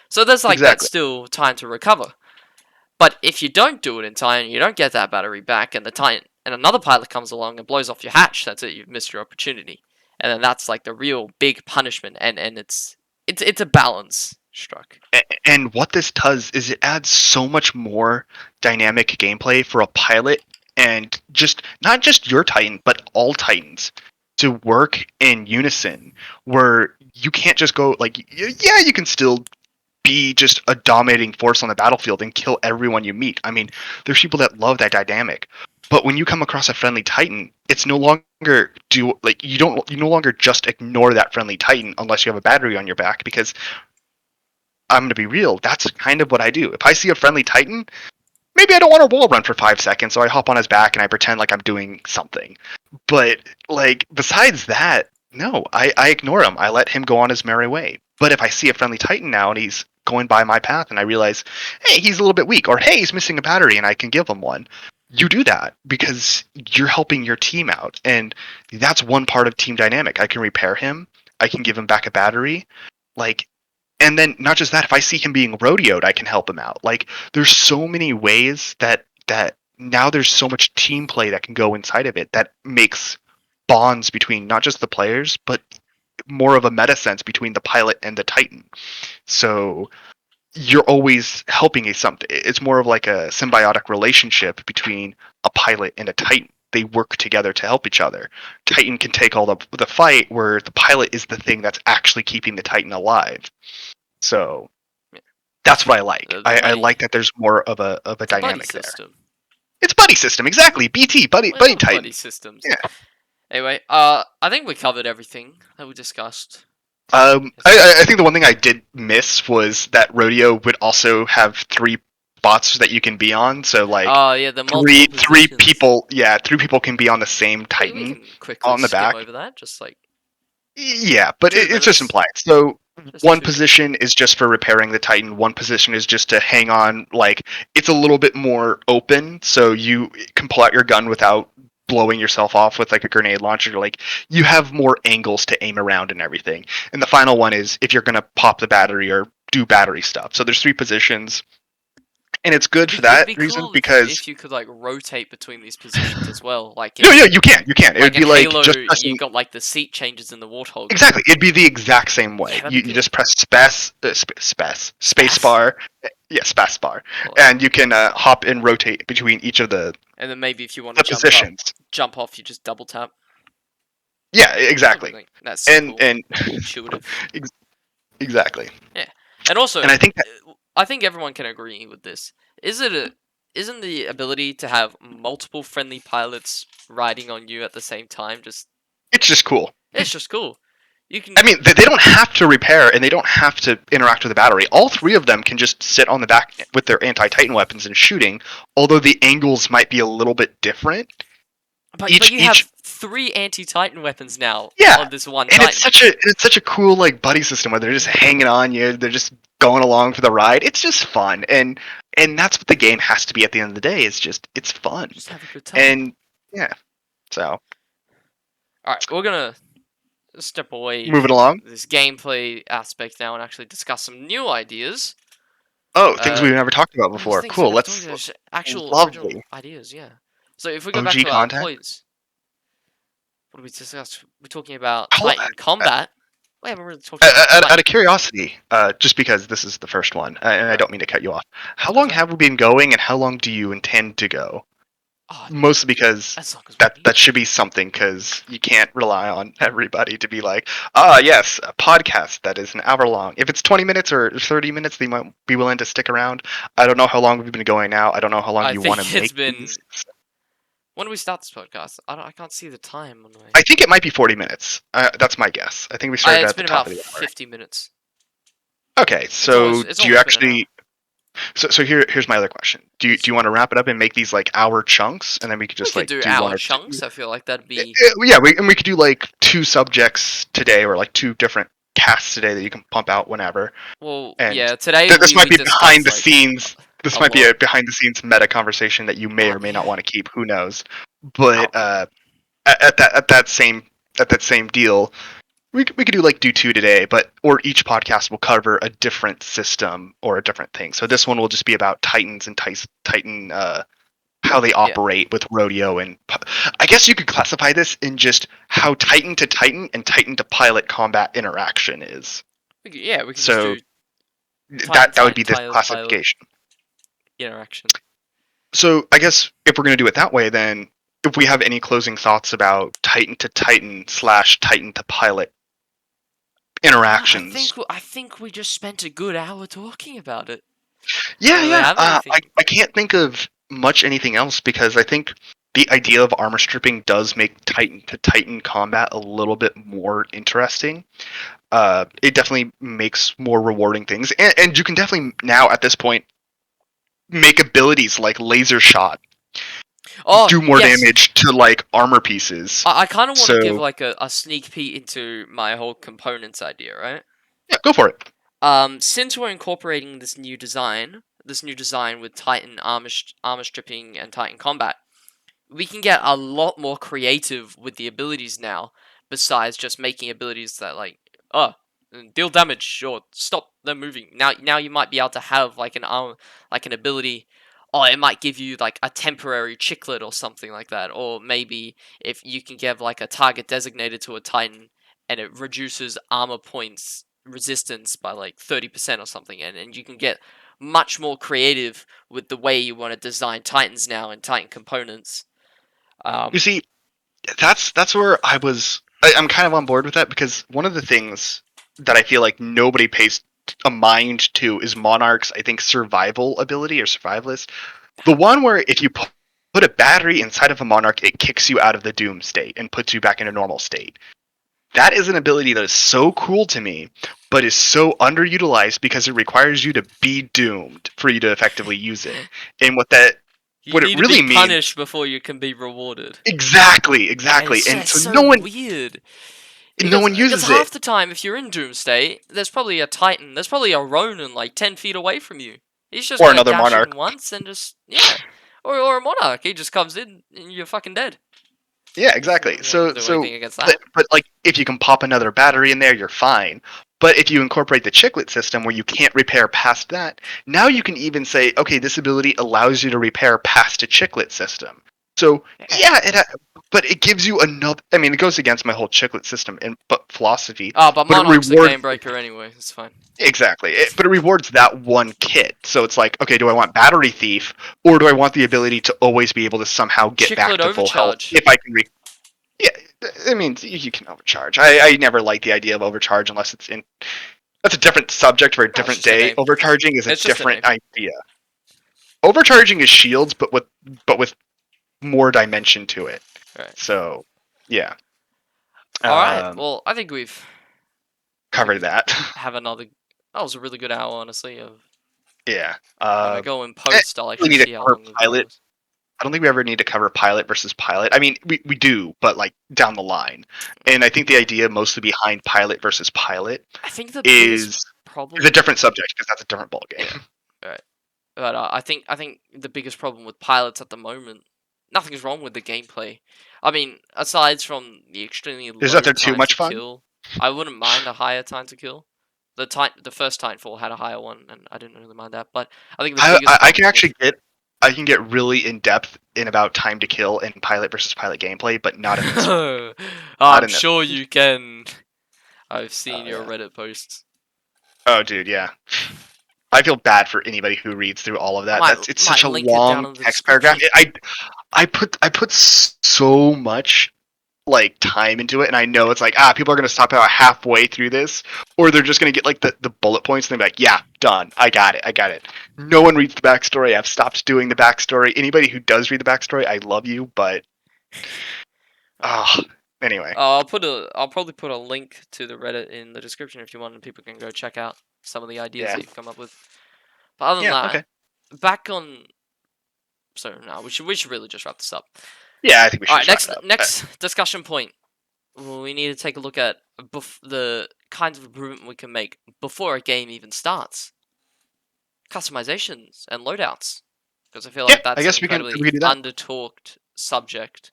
So there's like that exactly. still time to recover. But if you don't do it in time, you don't get that battery back, and the Titan and another pilot comes along and blows off your hatch. That's it. You've missed your opportunity, and then that's like the real big punishment. And it's a balance struck. And what this does is it adds so much more dynamic gameplay for a pilot and just not just your Titan, but all Titans to work in unison where you can't just go like yeah, you can still be just a dominating force on the battlefield and kill everyone you meet. I mean, there's people that love that dynamic. But when you come across a friendly Titan, it's no longer you no longer just ignore that friendly Titan unless you have a battery on your back because I'm going to be real. That's kind of what I do. If I see a friendly Titan, maybe I don't want to wall run for 5 seconds, so I hop on his back and I pretend like I'm doing something. But like besides that, no, I ignore him. I let him go on his merry way. But if I see a friendly Titan now and he's going by my path and I realize, hey, he's a little bit weak, or hey, he's missing a battery and I can give him one. You do that because you're helping your team out. And that's one part of team dynamic. I can repair him. I can give him back a battery. Like and then not just that, if I see him being rodeoed, I can help him out. Like there's so many ways that now there's so much team play that can go inside of it that makes bonds between not just the players, but more of a meta sense between the pilot and the Titan. So you're always helping a something. It's more of like a symbiotic relationship between a pilot and a Titan. They work together to help each other. Titan can take all the fight, where the pilot is the thing that's actually keeping the Titan alive. So Yeah. that's what I like. The I buddy, like that there's more of a it's a buddy dynamic there. system. It's buddy system, exactly. BT buddy I buddy love Titan. buddy systems. Yeah, Anyway, I think we covered everything that we discussed. I think the one thing I did miss was that rodeo would also have 3 spots that you can be on. So like Oh yeah, the multiple three positions. people, yeah, 3 people can be on the same We Titan can quickly on the skim back. over that, just like Yeah, but two it's just minutes. implied. So Just one 2 minutes. position is just for repairing the Titan. One position is just to hang on. Like it's a little bit more open, so you can pull out your gun without blowing yourself off with like a grenade launcher. Like you have more angles to aim around and everything. And the final one is if you're gonna pop the battery or do battery stuff. So there's 3 positions, and it's good for It'd that be reason cool because if you could like rotate between these positions as well. Like no, in you can. It would like in be like Halo, just you pressing. got like the seat changes in the Warthog. Exactly, it'd be the exact same Yeah, way. that'd be You good. just press space Spass. bar, yeah, space bar, Or like, and you can hop and rotate between each of and then maybe if you want to the positions. jump off, you just double tap. Yeah, Something exactly, like that and simple, intuitive. ex- exactly, Yeah, and also, and I think that I think everyone can agree with this. Is it a isn't the ability to have multiple friendly pilots riding on you at the same time it's just cool. it's just cool. You I can mean, they don't have to repair and they don't have to interact with the battery. All 3 of them can just sit on the back with their anti-Titan weapons and shooting. Although the angles might be a little bit different. but you have Each 3 anti-Titan weapons now Yeah, on this one and Titan. it's such a cool like buddy system where they're just Yeah, hanging on you. They're just going along for the ride. It's just fun, and that's what the game has to be at the end of the day. It's fun, just have a good time. and yeah. So All right, we're gonna step away moving from along. this gameplay aspect now and actually discuss some new ideas. Oh, things Uh, we've never talked about those before. things we Cool. never talked Let's about, actual original lovely ideas. Yeah. So if we go back OG to our content. points, what did we discuss? We're talking about How, Titan combat. We haven't really talked about out Titan. of curiosity, just because this is the first one, and I Right. don't mean to cut you off. How Go long for it. have we been going, and how long do you intend to go? Oh, Mostly because as long as we need. that should be something because you can't rely on everybody to be like, ah, yes, a podcast that is an hour long. If it's 20 minutes or 30 minutes, they might be willing to stick around. I don't know how long we've been going now. I don't know how long I you want to think it's make been. these. When do we start this podcast? I can't see the time on my. I think it might be 40 minutes. That's my guess. I think we started It's at the been top about of the hour. 50 minutes. Okay, so It's do you always been an hour. actually? So here's my other question. Do Yes. you want to wrap it up and make these like hour chunks, and then we could We just could like do do one hour or chunks. two? I feel like that'd be. Yeah, we could do like 2 subjects today, or like 2 different casts today that you can pump out whenever. Well, And yeah. Today this we might be behind discussed the like scenes. This a might be lot. a behind the scenes meta conversation that you may or may not Yeah. want to keep. Who knows? But Okay. at that same deal, we could do like do 2 today, but or each podcast will cover a different system or a different thing. So this one will just be about Titans and Titan how they Yeah. operate with rodeo and I guess you could classify this in just how Titan to Titan and Titan to pilot combat interaction is. Yeah. We can just So do Titan that would be this pilot classification. interaction. So I guess if we're going to do it that way, then if we have any closing thoughts about Titan to Titan slash Titan to pilot interactions. I think we just spent a good hour talking about it. Yeah, Don't really yeah. have anything. I can't think of much anything else because I think the idea of armor stripping does make Titan to Titan combat a little bit more interesting. It definitely makes more rewarding things, and you can definitely now at this point make abilities like laser shot Oh do more yes. damage to like armor pieces. I kind of want to give So like a sneak peek into my whole components idea, right? yeah, go for it. Since we're incorporating this new design with Titan armor stripping and Titan combat, we can get a lot more creative with the abilities now. Besides just making abilities that like, oh, deal damage or stop them moving. Now you might be able to have like like an ability. Oh, it might give you like a temporary chiclet or something like that. Or maybe if you can give like a target designated to a Titan and it reduces armor points resistance by like 30% or something, and you can get much more creative with the way you want to design Titans now and Titan components. You Um, see, that's where I'm kind of on board with that because one of the things that I feel like nobody pays a mind to is Monarch's I think survival ability or survivalist. The one where if you put put a battery inside of a Monarch, it kicks you out of the Doom state and puts you back in a normal state. That is an ability that is so cool to me, but is so underutilized because it requires you to be doomed for you to effectively use it. And You what it need to be really means punished before you can be rewarded. exactly, And it's and just so so weird. no Because one because uses it. half the time, if you're in Doomsday, there's probably a Titan, there's probably a Ronin like 10 feet away from you. He's just Or gonna another dash Monarch. in once and just, yeah. Or a Monarch, he just comes in and you're fucking dead. Yeah, You're exactly. not gonna do So anything against that. but like if you can pop another battery in there, you're fine. But if you incorporate the chiclet system where you can't repair past that, now you can even say, okay, this ability allows you to repair past a chiclet system. So Yeah. yeah, but it gives you another. I mean, it goes against my whole chiclet system but philosophy, Oh, but but it Monarch's the rewards game breaker anyway, it's fine. exactly. But it rewards that one kit. So it's like, okay, do I want Battery Thief or do I want the ability to always be able to somehow get back Chiclet to full health overcharge. if I can yeah, I mean, you can overcharge. I never like the idea of overcharge unless it's in. That's a different subject for a Oh, it's different just a day. name. Overcharging is a It's just a different name. idea. Overcharging is shields, but with more dimension to it. Right. So, yeah, Alright, um, well, I think we've covered that. have another. That was a really good hour, honestly. Of Yeah. when I go in I post, I'll we actually need to see how cover long the video pilot. was. I don't think we ever need to cover pilot versus pilot. I mean, we do, but like down the line. And I think the idea mostly behind pilot versus pilot I think the biggest is a problem. different subject because that's a different ball Yeah, game. right. But I think the biggest problem with pilots at the moment, nothing's wrong with the gameplay. I mean, aside from the extremely Is that low they're too time much to fun? kill, I wouldn't mind a higher time to kill. The first Titanfall had a higher one, and I didn't really mind that. But I think the biggest I can problem with actually get I can get really in depth in about time to kill in pilot versus pilot gameplay, but not in this one. Not I'm in this sure one. you can. I've seen Oh your yeah. Reddit posts. Oh dude, yeah. I feel bad for anybody who reads through all of I that. might It's such might a link it down long in the text paragraph. description. I put so much like time into it, and I know it's like people are gonna stop about halfway through this, or they're just gonna get like the bullet points and they're like, yeah, done. I got it. No one reads the backstory. I've stopped doing the backstory. Anybody who does read the backstory, I love you, but Alright. anyway. I'll probably put a link to the Reddit in the description if you want, and people can go check out some of the ideas Yeah. that you've come up with. But other than Yeah, that, okay. back on. So no, we should really just wrap this up. Yeah, I think we All should right, just wrap next it up. next discussion point. Well, we need to take a look at the kinds of improvement we can make before a game even starts. Customizations and loadouts, because I feel Yeah, like I that's an guess we can incredibly do that. under-talked subject.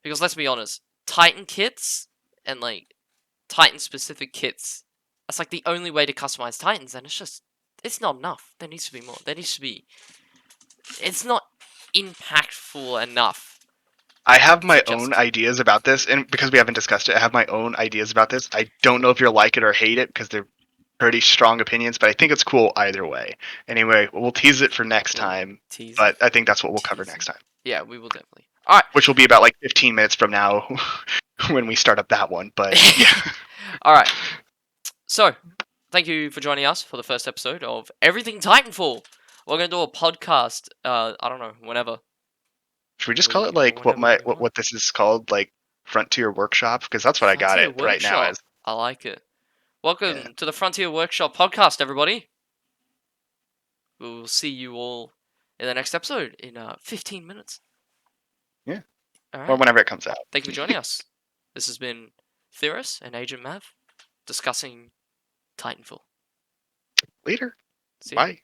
Because let's be honest, Titan kits and like Titan-specific kits, that's like the only way to customize Titans, and it's not enough. There needs to be more. There needs to be. It's not impactful enough I have for my own just. ideas about this, and because we haven't discussed it, I have my own ideas about this. I don't know if you'll like it or hate it because they're pretty strong opinions, but I think it's cool either way. Anyway, we'll tease it for next Ooh, time, tease it. but I think that's what we'll cover Tease it. next time, Yeah, we will definitely. All which will be about like 15 minutes from now when we start up that one. But yeah, right. All right. So, thank you for joining us for the first episode of Everything Titanfall. We're gonna do a podcast. I don't know, whenever should we just call it like whenever we want. what this is called, like Frontier Workshop? Because that's what I got Frontier it right now Workshop. as. I like it. Yeah, Welcome to the Frontier Workshop podcast, everybody. We'll see you all in the next episode in 15 minutes. yeah, All or right. whenever it comes out. Thank you for joining us. This has been Therus and Agent Mav discussing Titanfall. Later. See ya. Bye.